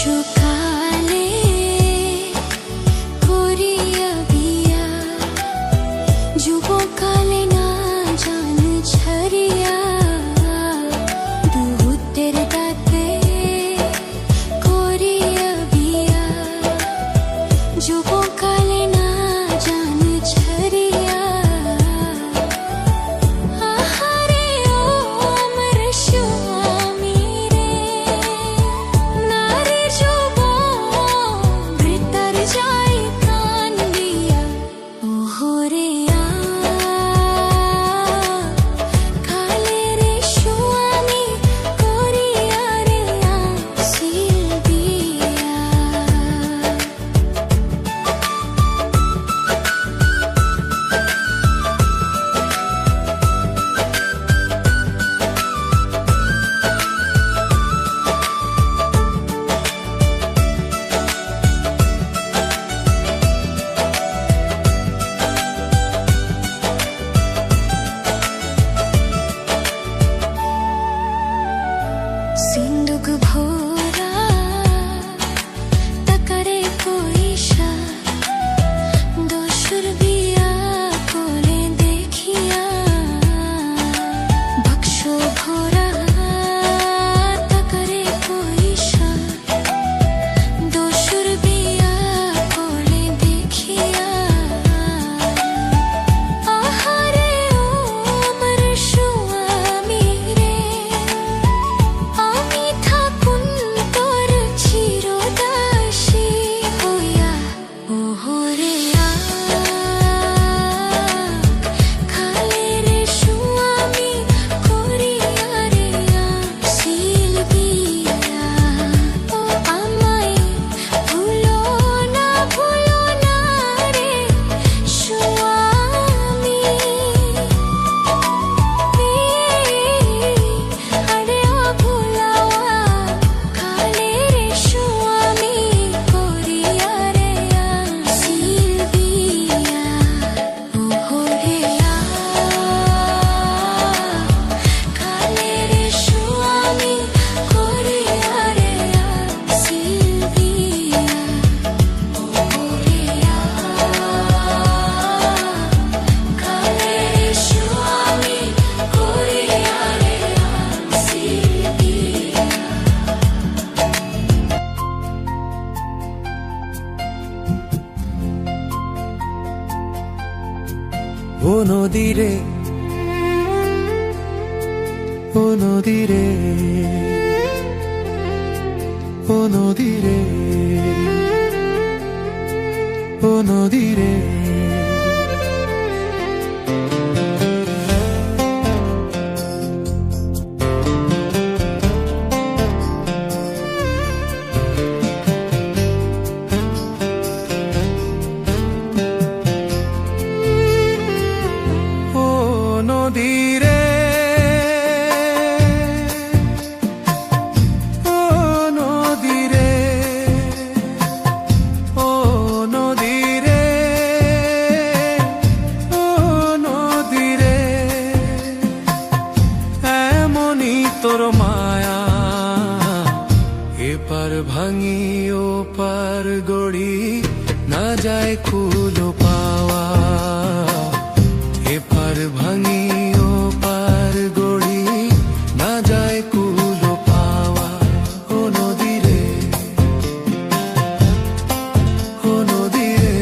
শিশুকালে করিয়া বিয়া, যুবকালে না জান ছাড়িয়া, দুধের দাঁতে করিয়া বিয়া, যুবকালে না জান ছাড়িয়া। আহারে ও আমার স্বামী রে, নারী যুবক বৃতার যাই কান দিয়া, ওহরে কালে রে স্বামী করিয়া রে আসিল বিয়া। সিন্দুক ভরা তাকারে পয়সা, দোসর বিয়া কোলে দেখিয়া, বাক্স ভরা তাকারে পয়সা, দোসর বিয়া কোলে দেখিয়া। আহারে ও আমার স্বামী রে, আমি থাকুন তোর চিরদাসী হইয়া, ওহরে কালে রে স্বামী করিয়া রে আসিল বিয়া। ও আমায় ভুলো না রে স্বামী, আরে ও ভুলাওয়া কালে রে স্বামী করিয়া রে আসিল বিয়া। ওহরে কালে রে স্বামী করিয়া রে আসিল বিয়া। ওহরে কালে রে স্বামী করিয়া রে আসিল বিয়া। ও নদী রে, ও নদী রে, ও নদী রে, ও নদী রে। ও নদী রে, ও নদী রে, ও নদী রে, ও নদী রে। এমনই তোর মায়া, এপার ভাঙি ও পার গড়ি, না যায় কুলো পাওয়া। এপার ভাঙি ও পার গড়ি, না যায় কুলো পাওয়া। ও নদী রে, ও নদী রে।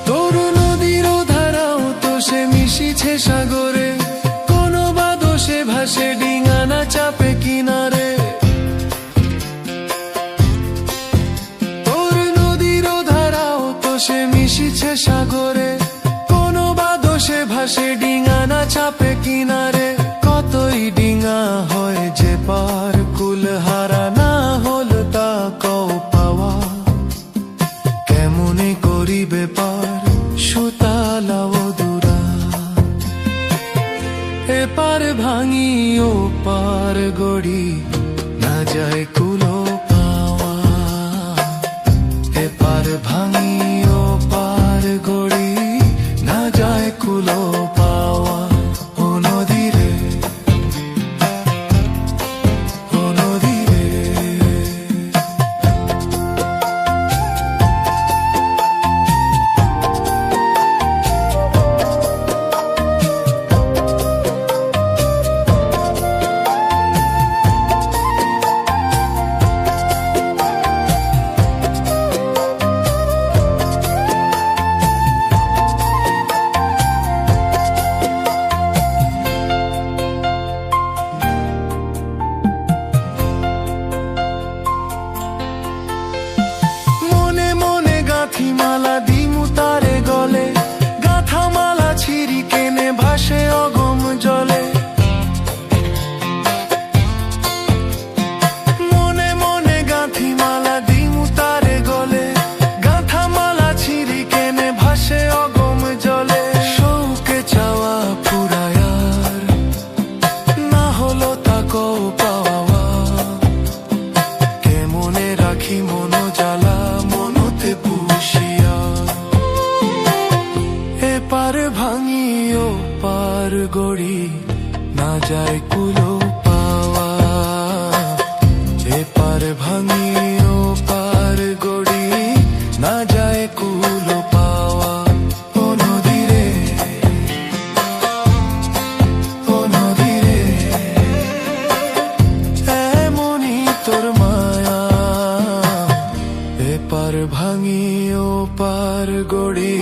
তোর নদীর ধারাও তো সে মিশিছে সাগরে, কোনো বা দোষে ভাসে ডিঙা না চাপে কিনারে। তোর নদীর ধারাও তো সে মিশিছে সাগরে, কোনো বা দোষে ভাসে ডিঙা না চাপে কিনারে। কতই ডিঙা হয় যে পার কুল হারা না যায় কুলো পাওয়া। এপার ভাঙি ও পার গড়ি না যায় কুলো পাওয়া। ও নদী রে, ও নদী রে। মালা দিমু তারে গলে, গাথা মালা ছিঁড়ি কেনে ভাসে অগম জলে। মনে মনে গাঁথি মালা দিমু তারে গলে, গাথা মালা ছিঁড়ি কেনে ভাসে অগম জলে। শৌকে চাওয়া পুরায়ার না হলো তাকো পাওয়া। কেমনে রাখি মন জ্বালা মনতে পুষিয়া। এপার ভাঙি ও পার গড়ি না যায় কুলো পাওয়া। এপার ভাঙি ও পার গড়ি না যায় কুলো পাওয়া। ও নদী রে, ও নদী রে। এমনই তোর মায়া। এপার ভাঙি ও পার গড়ি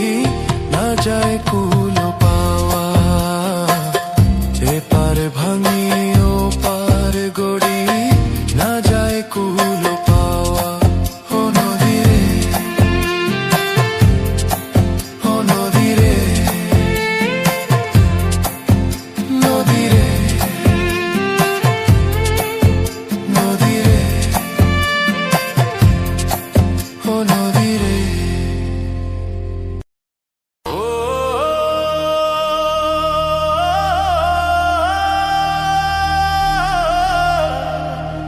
না যায় কুলো পাওয়া। এপার ভাঙি ও পার গড়ি না যায় কুলো পাওয়া। ও নদী রে, ও নদী রে, নদী রে, নদী রে, ও নদী রে।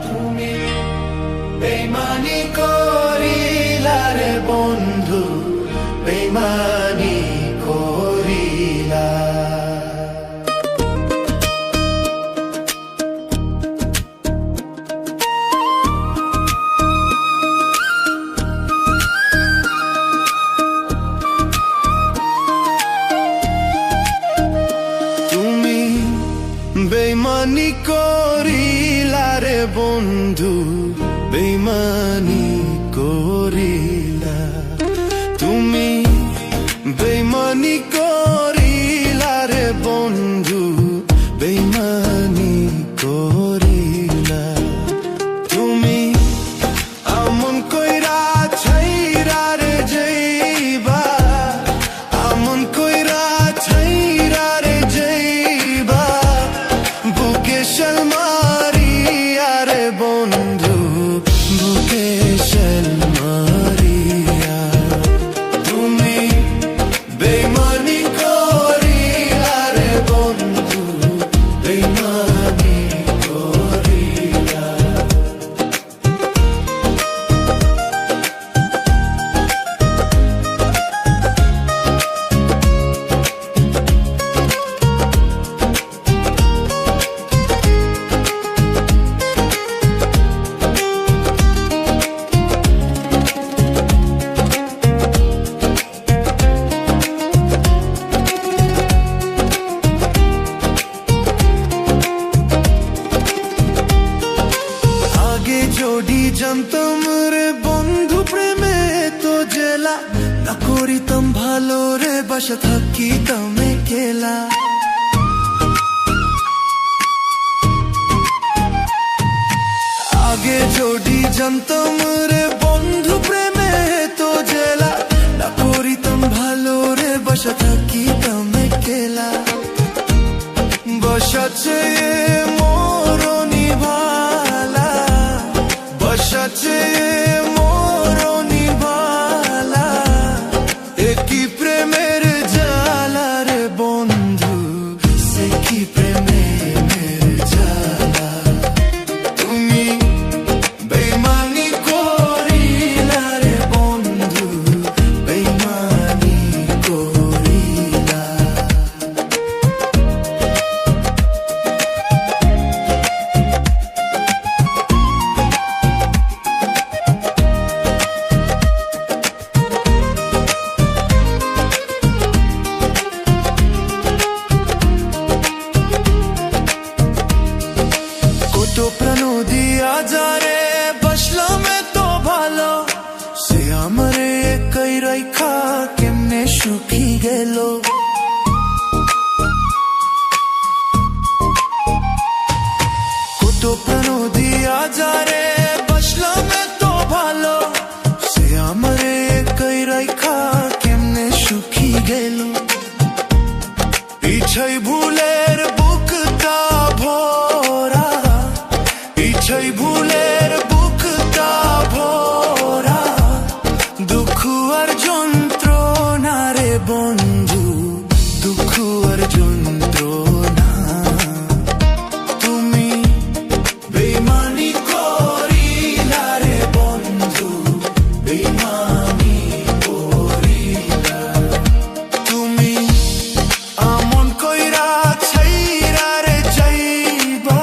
তুমি বেইমানি করিলা রে বন্ধু, বেইমানি করিলা। তুমি বেইমানি করিলা রে বন্ধু, বেইমানি করিলা। তুমি বেইমানি করিলা রে বন্ধু, বেইমানি করিলা। তুমি আমন কইরা ছাইরা রে যাইবা, আমন কইরা ছাইরা রে যাইবা। বুকে শাল মারিয়া রে বন্ধু, বুকে শাল মারিয়া। তুমি বেইমানি করিলা রে বন্ধু, বেইমানি করিলা। আগে যদি জানতাম রে বন্ধু প্রেমে তো জেলা, না করিতাম ভালো রে বাসা থাকিতাম একলা। আগে যদি জানতাম রে বন্ধু প্রেমে তো জেলা, না করিতাম ভালো রে বাসা থাকিতাম একলা। বসা চেয়ে মরণি ভালা, বসা চেয়ে মরণি ভালা। একই প্রেমের জ্বালা রে বন্ধু, সে কি প্রেমের জ্বালা। তুমি গেল। কত প্রাণ দিয়া যারে বসলাম এত ভালো, সে আমারে কই রাইখা কেমনে সুখী গেল। পিছাই ভুলের বুকটা ভরা, পিছাই ভুলের বুকটা ভরা, দুঃখ আর যন্ত্রণা রে বন্ধু, দুঃখ আর যন্ত্রণা। তুমি বেইমানি করিলা রে বন্ধু, বেইমানি করিলা। তুমি আমন কইরা ছাইরা রে যাইবা,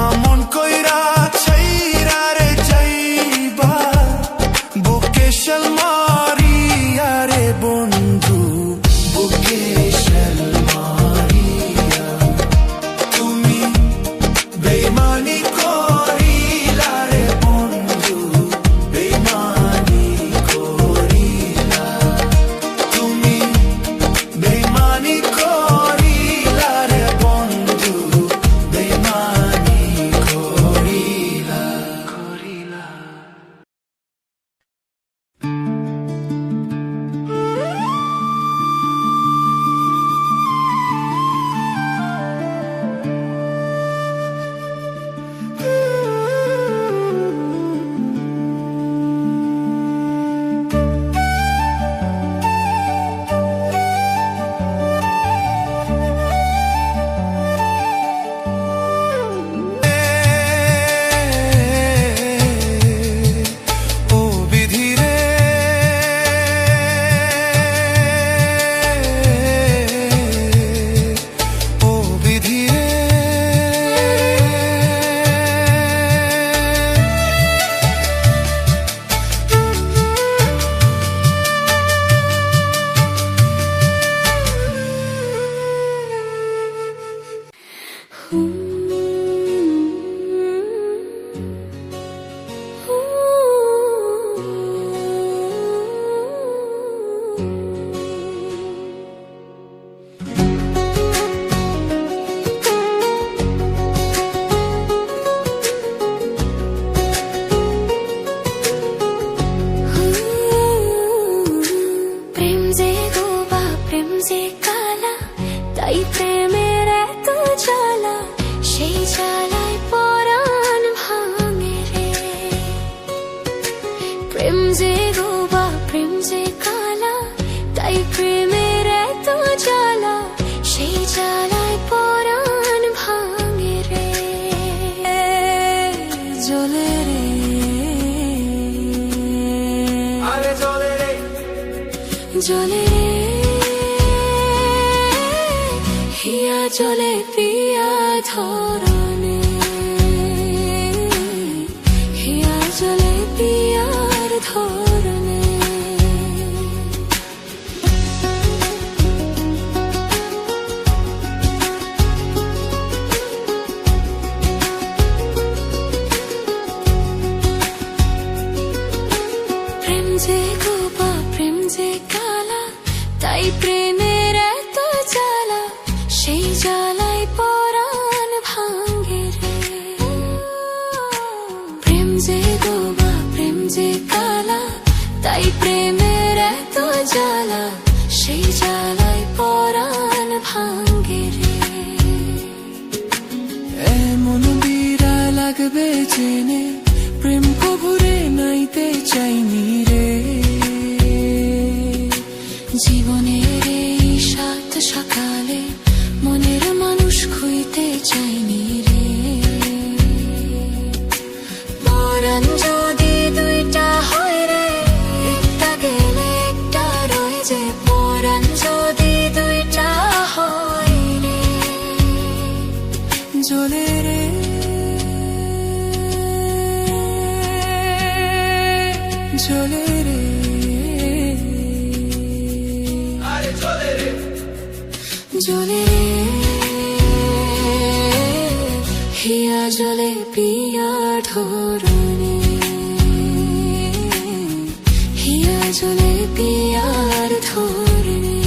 আমন কইরা ছাইরা রে যাইবা, বুকে শাল মারিয়া রে বন্ধু, বুকে শাল মারিয়া। তুমি বেইমানি করিলা রে বন্ধু, বেইমানি করিলা। তুমি বেইমানি করিলা রে বন্ধু, বেইমানি করিলা। ও বিধি রে, ও বিধি রে, প্রেম যে গোবা প্রেম যে কালা, তাই প্রেমের এত জ্বালা, সেই জ্বালায় পরাণ ভাঙে রে। প্রেম যে গোবা প্রেম যে কালা, তাই প্রেমের এত জ্বালা, সেই জ্বালায় পরাণ ভাঙে রে। জ্বলে রে, আরে চলে রে, জ্বলে রে, হিয়া জ্বলে প্রিয়া ধরনে, হিয়া জ্বলে প্রিয়ার ধরনে। প্রেম যে গোপা প্রেম যে কালা, তাই প্রেমের এত জ্বালা, সেই জ্বালায় পরাণ ভাঙে রে। প্রেম যে গোপা প্রেম যে কালা, তাই প্রেমের এত জ্বালা, সেই জ্বালায় পরাণ ভাঙে রে। এমন বিরা লাগবে জেনে প্রেম কবুরে নাইতে চাইনি রে। জীবনের এই সাত সকালে মনের মানুষ খুইতে চাইনি রে। পরাণ যদি দুইটা হয় রে, একটা গেলে একটা রয়ে যে। পরাণ যদি দুইটা হয় রে, জ্বলে রে, জ্বলে রে, আরে জ্বলে রে, জ্বলে রে, হিয়া জ্বলে প্রিয়া ধরনে, হিয়া জ্বলে প্রিয়ার ধরনে।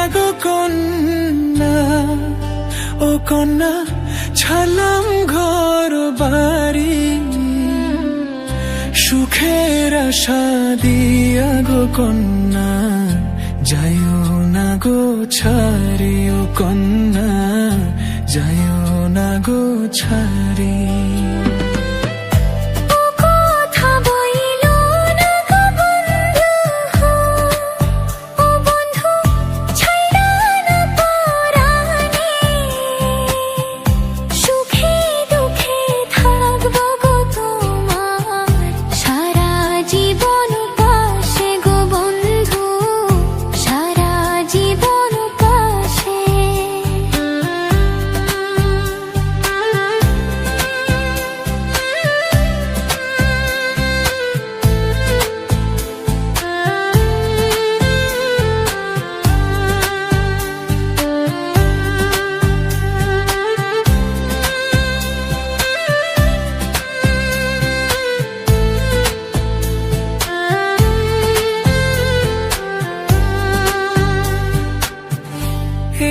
না গো কন্যা, ও কন্যা ছাড়লাম ঘর বাড়ি, সুখের আশা দিয়া গো কন্যা, যাইও না গো ছাড়ি, ও কন্যা যাইও না গো ছাড়ি।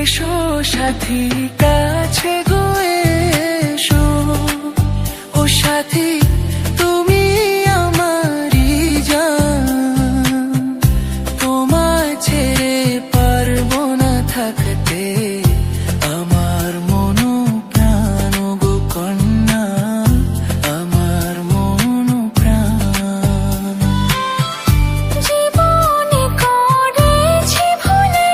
এসো সাথী কাছে গো এসো, ও সাথী তুমি আমারই জান, তোমায় ছেড়ে পারবো না থাকতে, আমার মন প্রাণ গো কন্যা, আমার মন প্রাণ। জীবনে করেছি ভুলে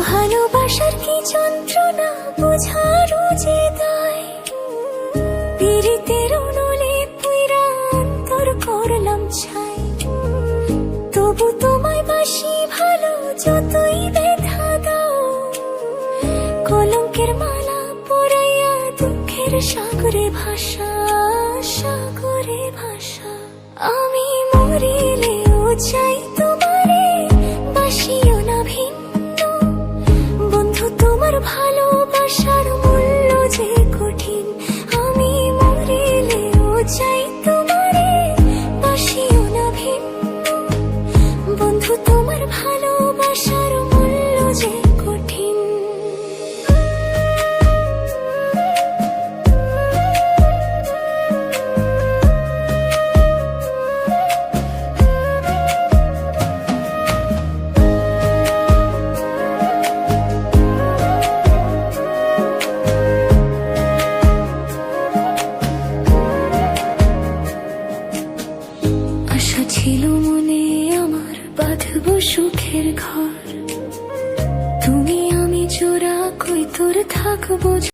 ভালোবাসার কি যন্ত্রণা বোঝারও যে দায়, পীড়িতের নলে পুইরা অন্তর করলাম ছাই, তবু তোমায় বাসি ভালো যতই ব্যথা দাও, কলঙ্কের মালা পরাইয়া দুঃখের সাগরে ভাষা, সাগরে ভাষা। আমি মরিলেও চাই তোমারে বাসিও না ভিন্ন, বন্ধু তোমার ভালোবাসার মূল্য যে কঠিন, আমি মরিলেও চাই তোমারে বাসিও না ভিন্ন, বন্ধু তোমার ভালোবাসার মূল্য যে কঠিন। আশা ছিল মনে আমার বাঁধবো সুখের ঘর, তুমি আমি জোড়া কই তোর থাকবো।